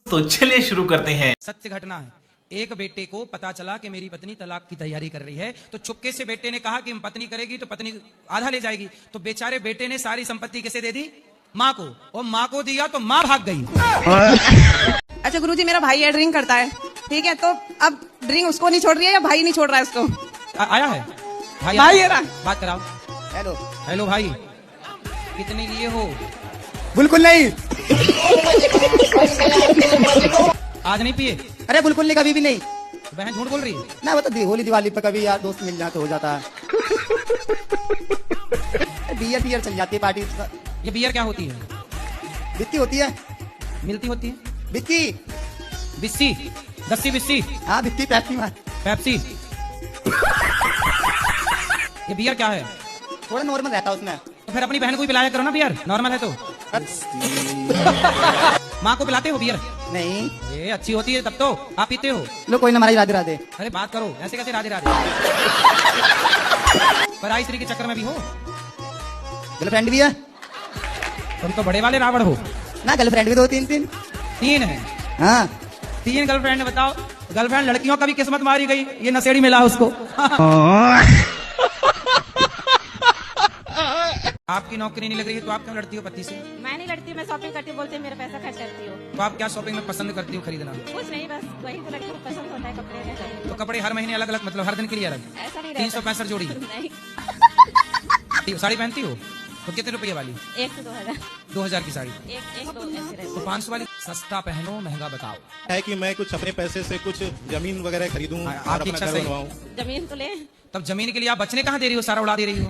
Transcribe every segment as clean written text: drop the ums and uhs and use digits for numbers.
तो चलिए शुरू करते हैं। सत्य घटना है। एक बेटे को पता चला कि मेरी पत्नी तलाक की तैयारी कर रही है, तो चुपके से बेटे ने कहा कि पत्नी करेगी तो पत्नी आधा ले जाएगी। तो बेचारे बेटे ने सारी संपत्ति किसे दे दी? माँ को। और माँ को दिया तो माँ भाग गई। अच्छा गुरुजी, मेरा भाई है, ड्रिंक करता है, ठीक है, तो अब ड्रिंक उसको नहीं छोड़ रही है या भाई नहीं छोड़ रहा है उसको? आया है भाई, है ना? बात कराओ। हेलो हेलो भाई, कितने लिए हो? बिल्कुल नहीं। आज नहीं पिए? अरे बिल्कुल नहीं, कभी भी नहीं। बहन झूठ बोल रही है ना, वो तो होली दिवाली पे कभी यार दोस्त मिल जाते हो जाता है। बियर चल जाती है पार्टी। ये बियर क्या होती है? बित्ती होती है। मिलती होती है? बित्ती, बिस्सी, दस्सी बिस्सी। हाँ बित्ती पैप्सी मार। पेप्सी। ये बियर क्या है? थोड़ा नॉर्मल रहता है उसमें। तो फिर अपनी बहन को भी पिलाया करो ना बियर, नॉर्मल है तो। माँ को पिलाते हो बियर? नहीं। ये अच्छी होती है तब तो। आप पीते हो? लो कोई ना, हमारी राधे राधे। अरे बात करो, ऐसे कैसे राधे राधे? पराई स्त्री के चक्कर में भी हो? गर्लफ्रेंड भी है। तुम तो बड़े वाले रावण हो ना, गर्लफ्रेंड भी दो तीन तीन है। हाँ 3 गर्लफ्रेंड बताओ। गर्लफ्रेंड लड़कियों का भी किस्मत मारी गई, ये नशेड़ी मिला उसको। आपकी नौकरी नहीं लग रही है तो आप क्यों लड़ती हो पति से? मैं नहीं लड़ती, मैं शॉपिंग करती हूँ, बोलते हैं मेरा पैसा खर्च करती हूँ। तो आप क्या शॉपिंग में पसंद करती हो खरीदना? कुछ नहीं, बस वही तो लड़की को पसंद होता है, कपड़े में चाहिए। तो कपड़े हर महीने अलग अलग, मतलब हर दिन के लिए अलग? ऐसा नहीं 365 जोड़ी? नहीं, साड़ी पहनती हो तो कितने रुपये वाली? 1 से 2000। 2000 की साड़ी? एक 2 ऐसे रहते तो 500 वाली? सस्ता पहनो महंगा बताओ। है कि मैं कुछ अपने पैसे से कुछ जमीन वगैरह खरीदूं और आपकी अपना इच्छा घर सही। बनवाऊं। जमीन तो ले। तब जमीन के लिए आप बचने कहाँ दे रही हो? सारा उड़ा दे रही हो।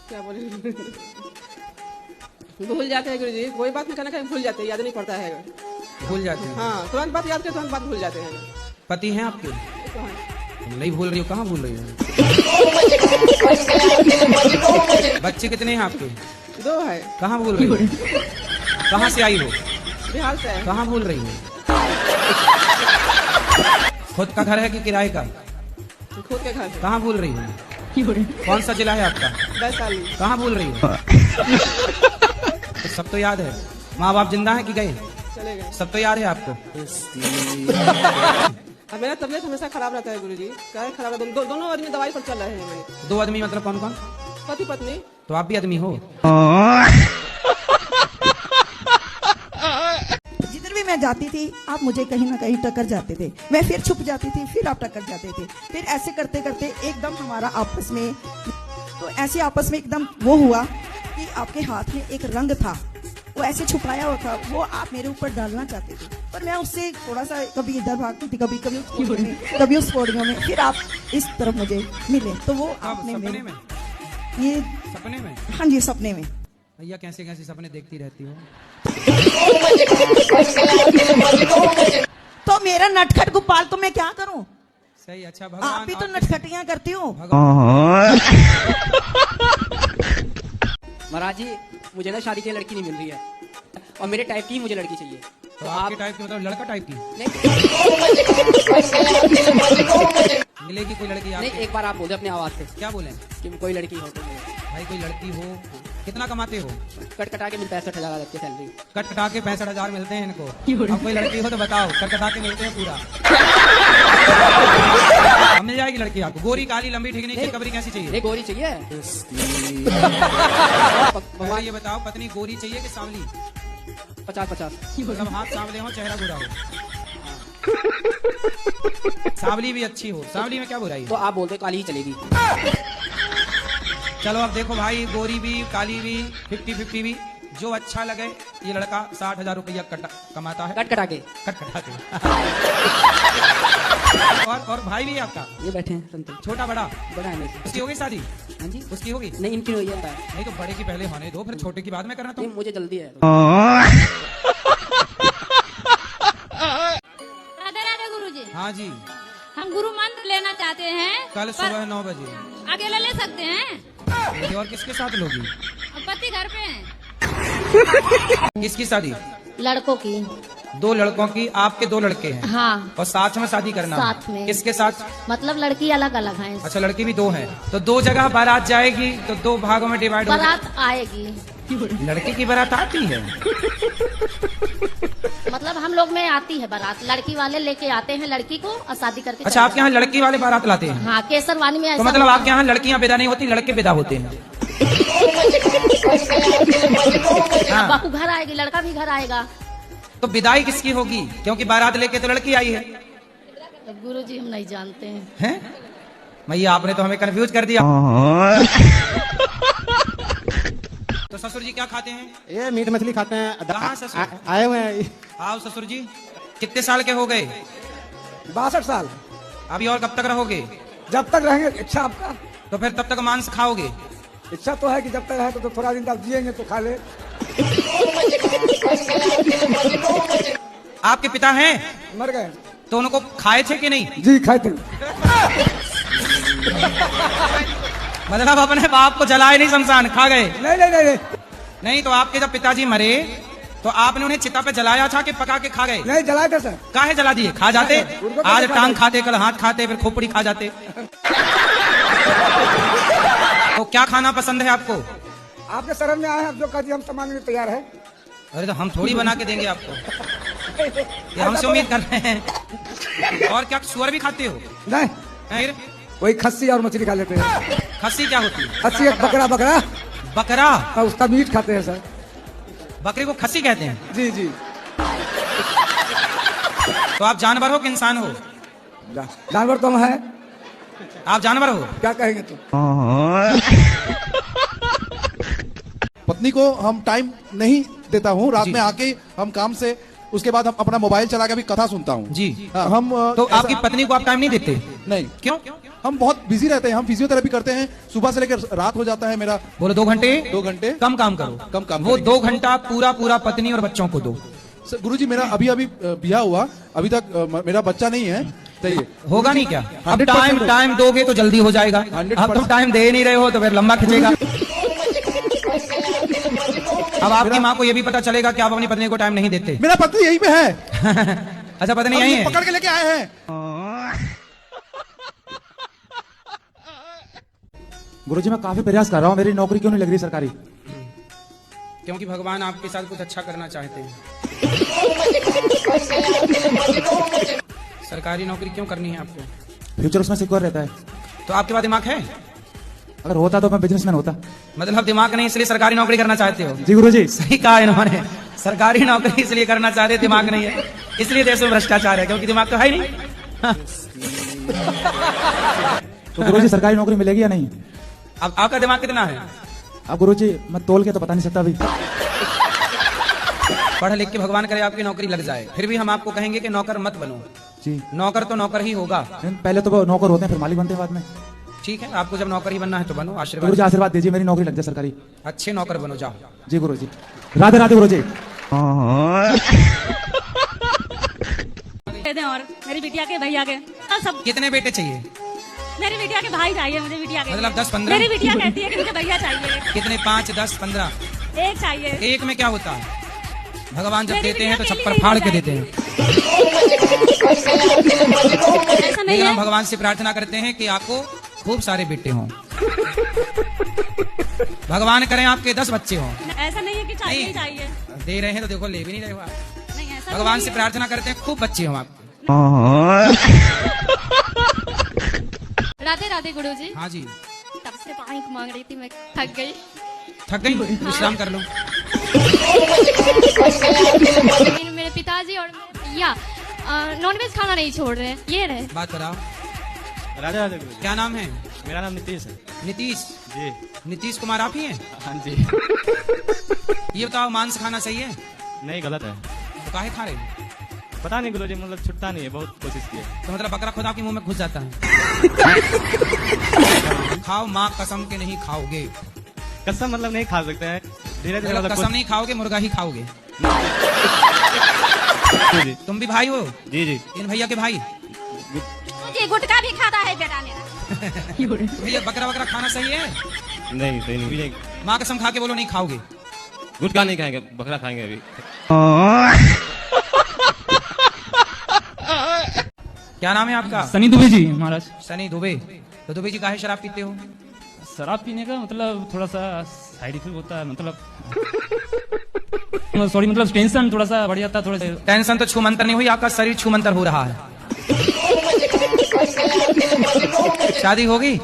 क्या बोले? भूल जाते हैं गुरुजी, कोई बात नहीं करना, कहीं भूल जाते हैं, याद नहीं पड़ता है। भूल जाते हैं? हाँ, तुरंत बात याद करते, तुरंत बात भूल जाते हैं। पति हैं आपके? तो हाँ। तुम नहीं भूल रही हो, कहाँ भूल रही हो? बच्चे कितने हैं आपके? 2 है। कहाँ भूल रही हो? कहाँ से आई हो? बिहार से है। कहाँ भूल रही हो? खुद का घर है कि किराए का? खुद के घर से। कहाँ भूल रही हो? कौन सा जिला है आपका? वैशाली। कहाँ भूल रही हो? तो सब तो याद है। माँ बाप जिंदा है कि गए? चले गए। सब तो याद है आपको? अब मेरा तबीयत हमेशा खराब रहता है गुरुजी। क्या खराब है? दोनों आदमी दवाई पर चल रहे हैं मेरे। 2 आदमी मतलब कौन कौन? पति पत्नी। तो आप भी आदमी हो? जिधर भी मैं जाती थी आप मुझे कहीं ना कहीं टक्कर जाते थे, मैं फिर छुप जाती थी, फिर आप टक्कर जाते थे, फिर ऐसे करते करते एकदम हमारा आपस में, तो ऐसे आपस में एकदम वो हुआ कि आपके हाथ में एक रंग था, वो ऐसे छुपाया हुआ था, वो आप मेरे ऊपर डालना चाहते थे, पर मैं उससे थोड़ा सा कभी इधर भागती थी, कभी कभी उस पौड़ियों में, फिर आप इस तरफ मुझे मिले, तो वो आपने सपने में? ये सपने में? हाँ जी, सपने में। भैया कैसे कैसे सपने देखती रहती हो? तो मेरा नटखट गोपाल, तो मैं क्या करूं? सही। अच्छा आप भगवान भी तो नटखटियां करती हो। महाराज जी, मुझे ना शादी के लिए लड़की नहीं मिल रही है और मेरे टाइप की मुझे लड़की चाहिए। तो आपके टाइप की मतलब लड़का टाइप की मिलेगी कोई लड़की नहीं, आपको? एक बार आप बोल दे अपनी आवाज से क्या बोले? कि कोई लड़की हो तो भाई कोई लड़की हो। कितना कमाते हो? कट कटा के मिल 65,000 लगती है सैलरी। कट कटा के 65,000 मिलते हैं इनको। अब कोई लड़की हो तो बताओ, कट कटा के मिलते हैं पूरा। अब मिल जाएगी लड़की आपको। गोरी काली लंबी ठीक नहीं, कबरी कैसी चाहिए? नहीं, गोरी चाहिए। भगवान ये बताओ, पत्नी गोरी चाहिए कि सांवली? 50-50। मतलब हाथ सांवले हो, चेहरा गोरा हो। सांवली भी अच्छी हो। सांवली में क्या बुराई तो है? आप बोलते काली ही चलेगी। चलो अब देखो भाई, गोरी भी काली भी 50-50 भी, जो अच्छा लगे। ये लड़का 60,000 रुपया कमाता है। कट कटा के। कट कटा के। और भाई भी है आपका? ये बैठे हैं संतोष। छोटा बड़ा? बड़ा है मेरे से। उसकी होगी शादी? हाँ जी। उसकी होगी? नहीं, इनकी हुई है। नहीं तो बड़े की पहले होने दो, फिर छोटे की बाद में करना। नहीं, तो मुझे जल्दी है। राधे राधे गुरुजी, हाँ जी, हम गुरु मंत्र लेना चाहते हैं। कल सुबह 9 बजे। अकेले ले सकते हैं? और किसके साथ लोगी? पति घर पे हैं। किसकी शादी? लड़कों की। 2 लड़कों की? आपके 2 लड़के हैं? हाँ। और साथ में शादी करना? साथ में। किसके साथ? मतलब लड़की अलग अलग है। अच्छा, लड़की भी 2 हैं, तो 2 जगह बारात जाएगी, तो 2 भागों में डिवाइड हो बारात आएगी। लड़के की बारात आती है? मतलब हम लोग में आती है बारात, लड़की वाले लेके आते हैं लड़की को और शादी करके अच्छा, आपके यहाँ लड़की वाले बारात लाते हैं? हाँ, केसरवानी में तो ऐसा मतलब होता आपके यहाँ लड़कियां विदा नहीं होती, लड़के विदा होते हैं? है। हाँ। बहू घर आएगी, लड़का भी घर आएगा। तो विदाई किसकी होगी? क्योंकि बारात लेके तो लड़की आई है। तो गुरुजी हम नहीं जानते हैं। हैं? भैया आपने तो हमें कंफ्यूज कर दिया। तो ससुर जी क्या खाते हैं? ये मीट मछली खाते हैं। कहाँ ससुर? आए हुए हैं। आओ ससुर जी। कितने साल के हो गए? 62 साल। अभी और कब तक रहोगे? जब तक रहेंगे, इच्छा आपका। तो फिर तब तक मांस खाओगे? इच्छा तो है कि जब तक है तो थोड़ा दिन तक जिएंगे तो खा ले। आपके पिता हैं? मर गए। तो उनको खाए थे कि नहीं? जी खाए थे। मतलब अपने बाप को जलाए नहीं, शमशान खा गए? नहीं नहीं नहीं नहीं, तो आपके जब पिताजी मरे तो आपने उन्हें चिता पे जलाया था कि पका के खा गए? नहीं जलाए थे सर। काहे जला दिए? खा जाते? उनको तो आज खा टांग जाते। खाते, कल हाथ खाते, फिर खोपड़ी खा जाते। तो क्या खाना पसंद है आपको? आपके शरण में आए हैं, जो कहती हम सामान में तैयार है। अरे तो हम थोड़ी बना के देंगे आपको, ये हमसे उम्मीद कर रहे हैं। और क्या सुअर भी खाते हो? नहीं, फिर वही खस्सी और मछली खा लेते हैं। खस्सी क्या होती है? खस्सी एक बकरा बकरा बकरा? और उसका मीट खाते हैं सर। बकरे को खस्सी कहते हैं? जी जी। तो आप जानवर हो कि इंसान हो? जानवर तो हम है। आप जानवर हो? क्या कहेंगे तो? पत्नी को हम टाइम नहीं देता हूँ, रात जी। में आके हम काम से, उसके बाद हम अपना मोबाइल चला के भी कथा सुनता हूँ जी। हाँ, हम तो ऐसा- आपकी पत्नी को आप टाइम नहीं देते? नहीं, क्यों? हम बहुत बिजी रहते हैं। हम फिजियोथेरेपी करते हैं, सुबह से लेकर रात हो जाता है मेरा। बोलो 2 घंटे? 2 घंटे कम काम करो। कम काम वो करेंगे। 2 घंटा पूरा पूरा पत्नी और बच्चों को दो। गुरुजी मेरा अभी अभी ब्याह हुआ, अभी तक मेरा बच्चा नहीं है। चाहिए होगा नहीं क्या? अब 100% टाइम दोगे तो जल्दी हो जाएगा। 100% अब तुम टाइम दे नहीं रहे हो तो फिर लंबा खिंचेगा। अब आपकी माँ को ये भी पता चलेगा कि आप अपनी पत्नी को टाइम नहीं देते। मेरा पत्नी यहीं पे है। अच्छा, पत्नी हम यही ये है? पकड़ के लेके आए हैं। गुरुजी मैं काफी प्रयास कर रहा हूँ, मेरी नौकरी क्यों नहीं लग रही सरकारी? क्योंकि भगवान आपके साथ कुछ अच्छा करना चाहते हैं। सरकारी नौकरी क्यों करनी है आपको? फ्यूचर उसमें सिक्योर रहता है। तो आपके पास दिमाग है? अगर होता तो मैं बिजनेसमैन होता। मतलब दिमाग नहीं इसलिए सरकारी नौकरी करना चाहते हो? जी गुरुजी। सही कहा इन्होंने, सरकारी नौकरी इसलिए करना चाहते हैं, दिमाग नहीं है इसलिए देश में भ्रष्टाचार है, क्योंकि दिमाग तो है ही नहीं। तो गुरुजी सरकारी नौकरी मिलेगी या नहीं? अब आपका दिमाग कितना है? अब गुरुजी मैं तोल के तो बता नहीं सकता अभी। पढ़ लिख के भगवान करे आपकी नौकरी लग जाए, फिर भी हम आपको कहेंगे कि नौकर मत बनो। जी। नौकर तो नौकर ही होगा। पहले तो वो नौकर होते हैं, फिर मालिक बनते हैं बाद में। ठीक है, आपको जब नौकर ही बनना है तो बनो। गुरुजी आशीर्वाद, आशीर्वाद दीजिए, मेरी नौकरी लग जाए सरकारी। अच्छे नौकर बनो, जाओ। जी गुरुजी। राधे राधे गुरुजी। दे दें और मेरी बिटिया के भैया के और सब। कितने बेटे चाहिए? मेरी बिटिया के भाई चाहिए, मुझे बिटिया के। मतलब 10-15? मेरी बिटिया कहती है कि मुझे भैया चाहिए। कितने? 5, 10, 15? एक चाहिए। एक में क्या होता है? भगवान जब मेरी देते हैं तो बिटिया के छप्पर लिए फाड़ हो के देते हैं। ऐसा नहीं लेकिन है। हम भगवान से प्रार्थना करते हैं कि आपको खूब सारे बेटे हों। भगवान करें आपके 10 बच्चे हों। ऐसा नहीं है कि चाहिए ही चाहिए। दे रहे हैं तो देखो, ले भी नहीं रहे हो आप। नहीं, ऐसा भगवान नहीं से है। प्रार्थना करते हैं खूब बच्चे हों आपके। राधे राधे गुरुजी। हाँ जी। तब से पानी मांग रही थी, मैं थक गई। थक गई? विश्राम कर लो। मेरे पिताजी और मेरे भैया नॉनवेज खाना नहीं छोड़ रहे, ये रहे। बात कराओ। राधे राधे। क्या नाम है? मेरा नाम नीतीश है। नीतीश जी। नीतीश कुमार आप ही हैं? हाँ जी। ये बताओ, मांस खाना सही है? नहीं, गलत है। तो काहे खा रहे हैं? पता नहीं गुरुजी, मतलब छुट्टा नहीं है, बहुत कोशिश की है। तो मतलब बकरा खुदा के मुंह में घुस जाता है। खाओ, माँ कसम के नहीं खाओगे। कसम मतलब नहीं खा सकते हैं, धीरे धीरे मतलब कसम नहीं खाओगे, मुर्गा ही खाओगे। जी तुम भी भाई हो? जी जी। इन भैया के भाई? मुझे गुटखा भी खाता है बेटा मेरा। भैया बकरा वकरा खाना सही है? नहीं सही नहीं। माँ कसम खा के बोलो नहीं खाओगे। गुटखा नहीं खाएंगे, बकरा खाएंगे अभी। क्या नाम है आपका? सनी दुबे जी महाराज। सनी दुबे। तो दुबे जी काहे शराब पीते हो? शराब पीने का मतलब थोड़ा सा साइड इफेक्ट होता है, मतलब सॉरी, मतलब टेंशन थोड़ा सा बढ़ जाता है, थोड़ा सा। टेंशन तो छूमंतर नहीं हुई, आपका शरीर छूमंतर हो रहा है। शादी होगी?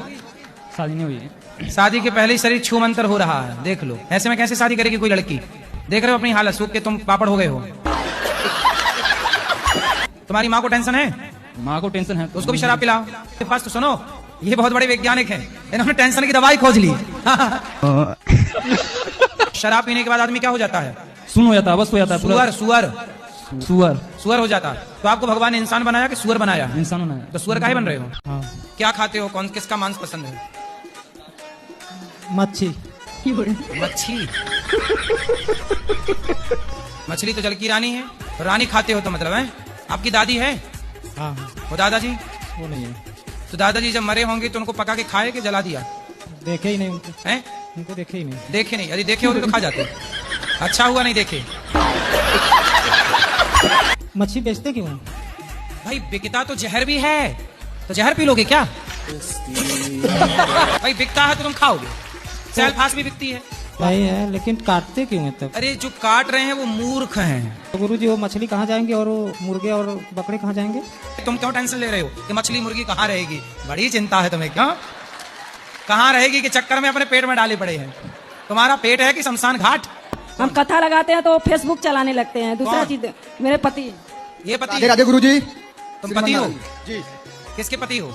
शादी नहीं हुई है। शादी के पहले ही शरीर छूमंतर हो रहा है, देख लो। ऐसे में कैसे शादी करेगी कोई लड़की? देख रहे हो अपनी हालत, सूख के तुम पापड़ हो गए हो। तुम्हारी माँ को टेंशन है? माँ को टेंशन है तो उसको भी शराब पिलाओ। के पास तो सुनो, ये बहुत बड़े वैज्ञानिक हैं, इन्होंने टेंशन की दवाई खोज ली। शराब पीने के बाद आदमी क्या हो जाता है? सुन हो जाता है, बस हो जाता है पूरा। सुअर सुअर सुअर हो जाता है। तो आपको भगवान ने इंसान बनाया कि सुअर बनाया? इंसान होना है। तो सुअर काहे बन रहे हो? हाँ। क्या खाते हो? कौन किसका मांस पसंद है? मच्छी। मच्छी? मछली तो जल की रानी है, रानी खाते हो तो मतलब है? आपकी दादी है? हाँ। वो दादाजी? वो नहीं है। तो दादाजी जब मरे होंगे तो उनको पका के खाए कि जला दिया? देखे ही नहीं उनको। हैं? उनको देखे ही नहीं। देखे नहीं? यदि देखे होते तो खा जाते। अच्छा हुआ नहीं देखे। मच्छी बेचते क्यों? भाई बिकता तो जहर भी है, तो जहर पी लोगे क्या? भाई बिकता है तो तुम खाओगे। सेल्फास भी बिकती है। नहीं है, लेकिन काटते क्यों है तब? अरे जो काट रहे हैं वो मूर्ख हैं। तो गुरुजी वो मछली कहाँ जाएंगे और वो मुर्गे और बकरे कहाँ जाएंगे? तुम क्यों टेंशन ले रहे हो कि मछली मुर्गी कहाँ रहेगी? बड़ी चिंता है तुम्हें। क्यों? कहाँ रहेगी के चक्कर में अपने पेट में डाले पड़े हैं। तुम्हारा पेट है कि शमशान घाट? हम कथा लगाते हैं तो फेसबुक चलाने लगते हैं। दूसरा कौन? चीज मेरे पति। ये पति? राधे राधे गुरुजी। तुम पति हो? जी। किसके पति हो?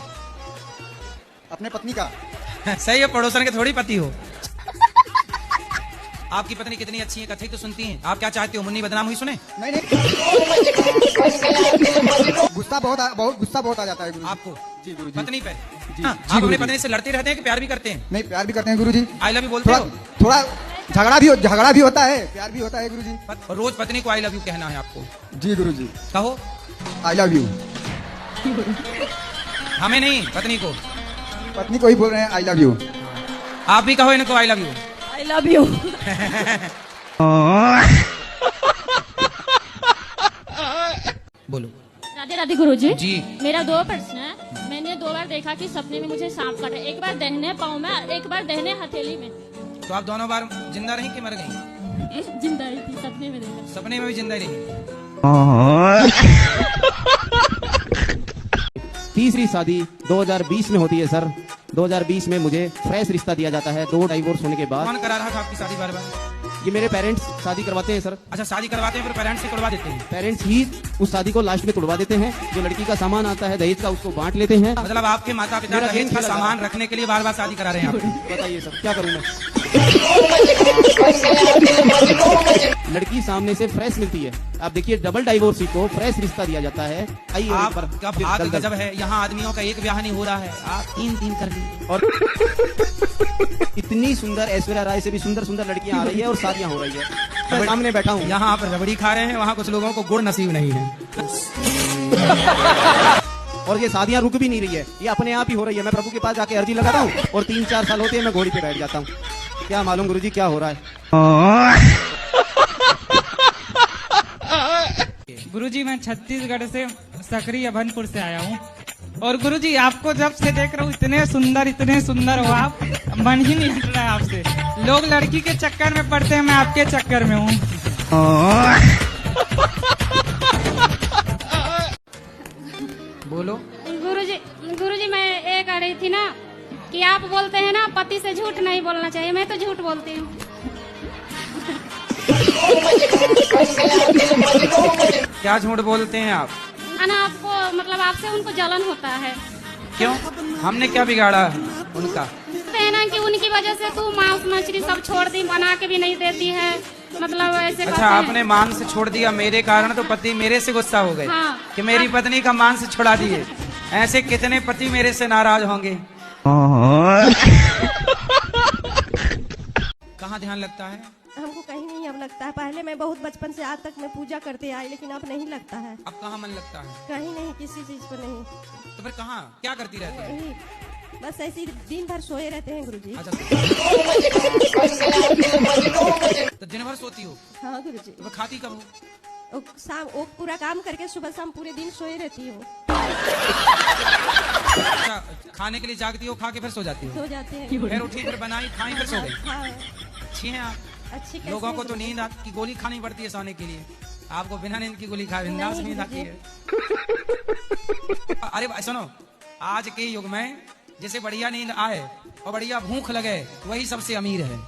अपने पत्नी का। सही है, पड़ोसन के थोड़ी पति हो। आपकी पत्नी कितनी अच्छी है, कथई तो सुनती हैं। आप क्या चाहते हो, मुन्नी बदनाम हुई सुने? नहीं नहीं, गुस्सा बहुत आ जाता है गुरुजी। आपको? जी गुरुजी। पत्नी पे? जी, हाँ, जी आप अपने गुरुजी। पत्नी से लड़ते रहते हैं कि प्यार भी करते हैं? नहीं, प्यार भी करते हैं गुरुजी। आई लव यू बोलते हो? थोड़ा झगड़ा भी होता है, प्यार भी होता है गुरुजी। और रोज पत्नी को आई लव यू कहना है आपको? जी गुरुजी। कहो आई लव यू। हमें नहीं, पत्नी को। पत्नी को ही बोल रहे हैं आई लव यू। आप भी कहो इनको I love you. I love you. बोलो। राधे राधे गुरुजी। जी। मेरा 2 प्रश्न है। मैंने 2 बार देखा कि सपने में मुझे सांप काटा, एक बार दाहिने पाँव में, एक बार दाहिने हथेली में। तो आप दोनों बार जिंदा रही कि मर गई? जिंदा ही थी, सपने में देखा। सपने में भी जिंदा रही? तीसरी शादी 2020 में होती है सर। 2020 में मुझे फ्रेश रिश्ता दिया जाता है 2 डाइवोर्स होने के बाद। कौन करा रहा था आपकी शादी बार बार? ये मेरे पेरेंट्स शादी करवाते हैं सर। अच्छा, शादी करवाते हैं फिर पेरेंट्स से करवा देते हैं? पेरेंट्स ही उस शादी को लास्ट में तोड़वा देते हैं। जो लड़की का सामान आता है दहेज का, उसको बांट लेते हैं। मतलब आपके माता पिता मेरा दहेज खेल का खेला सामान था। रखने के लिए बार बार शादी करा रहे हैं आपको? बताइए सर, क्या करूँ मैं? लड़की सामने से फ्रेश मिलती है। आप देखिए, डबल डाइवोर्सी को फ्रेश रिश्ता दिया जाता है। आइए आपका भाग गजब है, यहाँ आदमियों का एक ब्याह नहीं हो रहा है, आप 3 कर ली। और इतनी सुंदर ऐश्वर्या राय से भी सुंदर सुंदर लड़कियां आ रही है और शादियां हो रही है। मैं सामने बैठा हूँ। यहाँ आप रबड़ी खा रहे हैं, वहाँ कुछ लोगों को गुड़ नसीब नहीं है। और ये शादियां रुक भी नहीं रही है, ये अपने आप ही हो रही है। मैं प्रभु के पास जाके अर्जी लगाता हूँ और 3-4 साल होते हैं मैं घोड़ी पे बैठ जाता हूँ। क्या मालूम गुरुजी क्या हो रहा है। गुरुजी मैं छत्तीसगढ़ से सकरी अभनपुर से आया हूँ। और गुरुजी आपको जब से देख रहा हूँ इतने सुंदर हो आप, मन ही नहीं हट रहा है आपसे। लोग लड़की के चक्कर में पड़ते हैं, मैं आपके चक्कर में हूँ। बोलो। गुरुजी मैं ये कह रही थी ना कि आप बोलते हैं ना पति से झूठ नहीं बोलना चाहिए, मैं तो झूठ बोलती हूँ। क्या झूठ बोलते हैं आप? ना आपको मतलब आपसे उनको जलन होता है। क्यों? हमने क्या बिगाड़ा उनका? है ना कि उनकी वजह से तू मांस मछली सब छोड़ दी, बना के भी नहीं देती है, मतलब ऐसे। अच्छा, आपने मांस छोड़ दिया मेरे कारण, तो पति मेरे से गुस्सा हो गए। हाँ। कि मेरी पत्नी का मांस छुड़ा दिए। ऐसे कितने पति मेरे से नाराज होंगे। कहाँ ध्यान लगता है? हमको कहीं नहीं अब लगता है। पहले मैं बहुत बचपन से आज तक मैं पूजा करते आई, लेकिन अब नहीं लगता है। अब कहाँ मन लगता है? कहीं नहीं, किसी चीज पर नहीं। तो फिर कहाँ क्या करती रहती है? वही बस ऐसे ही दिन भर सोए रहते हैं गुरुजी। अच्छा, तो दिन भर सोती हो? हाँ गुरुजी। तो खाती कब हो? शाम वो पूरा काम करके सुबह शाम पूरे दिन सोए रहती हूँ। अच्छा, खाने के लिए जागती हो, खा के फिर सो जाती हो? सो जाते हैं। फिर उठी, फिर बनाई, खाई, फिर सो गई। हाँ, अच्छी हैं आप। अच्छी कैसे लोगों को है? तो नींद की गोली खानी पड़ती है सोने के लिए, आपको बिना नींद की गोली खाए बिंदास नहीं, नींद आती है। अरे भाई सुनो, आज के युग में जिसे बढ़िया नींद आए और बढ़िया भूख लगे वही सबसे अमीर है।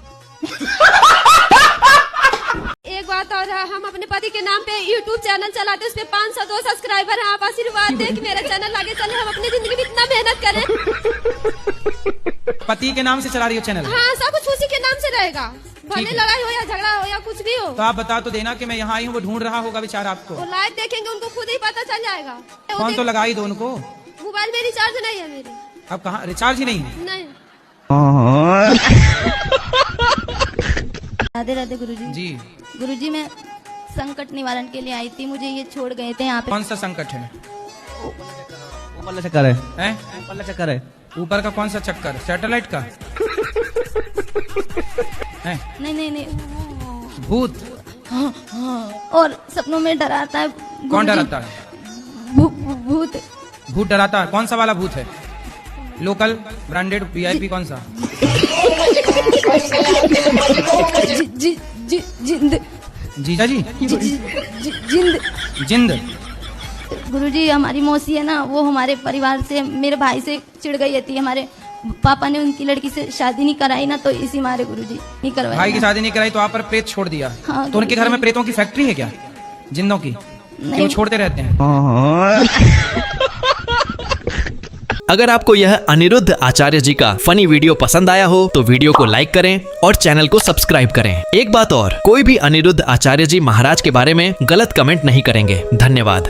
एक बात और है, हम अपने पति के नाम पे YouTube चैनल चलाते हैं, उस पे 502 सब्सक्राइबर हैं। आप आशीर्वाद दें कि मेरा चैनल आगे चले, हम अपनी जिंदगी में इतना मेहनत करें। पति के नाम से चला रही हो चैनल? हाँ, सब कुछ उसी के नाम से रहेगा, भले लड़ाई हो या झगड़ा हो या कुछ भी हो। तो आप बता तो देना कि मैं यहाँ आई हूँ, वो ढूंढ रहा होगा बेचारा आपको। वो लाइव देखेंगे, उनको खुद ही पता चल जाएगा। फोन तो लगाई दो उनको। मोबाइल में रिचार्ज नहीं है मेरी। अब कहाँ रिचार्ज ही नहीं है? नहीं। राधे राधे गुरुजी। जी गुरुजी, मैं संकट निवारण के लिए आई थी, मुझे ये छोड़ गए थे यहाँ पे। कौन सा संकट है? ऊपर चक्कर है, हैं? ऊपर चक्कर है। ऊपर का कौन सा चक्कर? सैटेलाइट का? हैं? नहीं नहीं नहीं, भूत? हाँ, हाँ। और सपनों में डराता है। कौन डराता है? भूत। भूत डराता है? कौन सा वाला भूत है? लोकल, ब्रांडेड, VIP, कौन सा? जिंद। जीजा जी? जिंद। जिंद? गुरुजी, हमारी मौसी है ना, वो हमारे परिवार से, मेरे भाई से चिढ़ गई थी। हमारे पापा ने उनकी लड़की से शादी नहीं कराई ना, तो इसी मारे गुरुजी नहीं करवाई। भाई की शादी नहीं कराई तो आप पर प्रेत छोड़ दिया। हाँ, तो उनके घर में प्रेतों की फैक्ट्री है क्या, जिंदों की? क्यों छोड़ते रहते हैं? अगर आपको यह अनिरुद्ध आचार्य जी का फनी वीडियो पसंद आया हो तो वीडियो को लाइक करें और चैनल को सब्सक्राइब करें। एक बात और, कोई भी अनिरुद्ध आचार्य जी महाराज के बारे में गलत कमेंट नहीं करेंगे। धन्यवाद।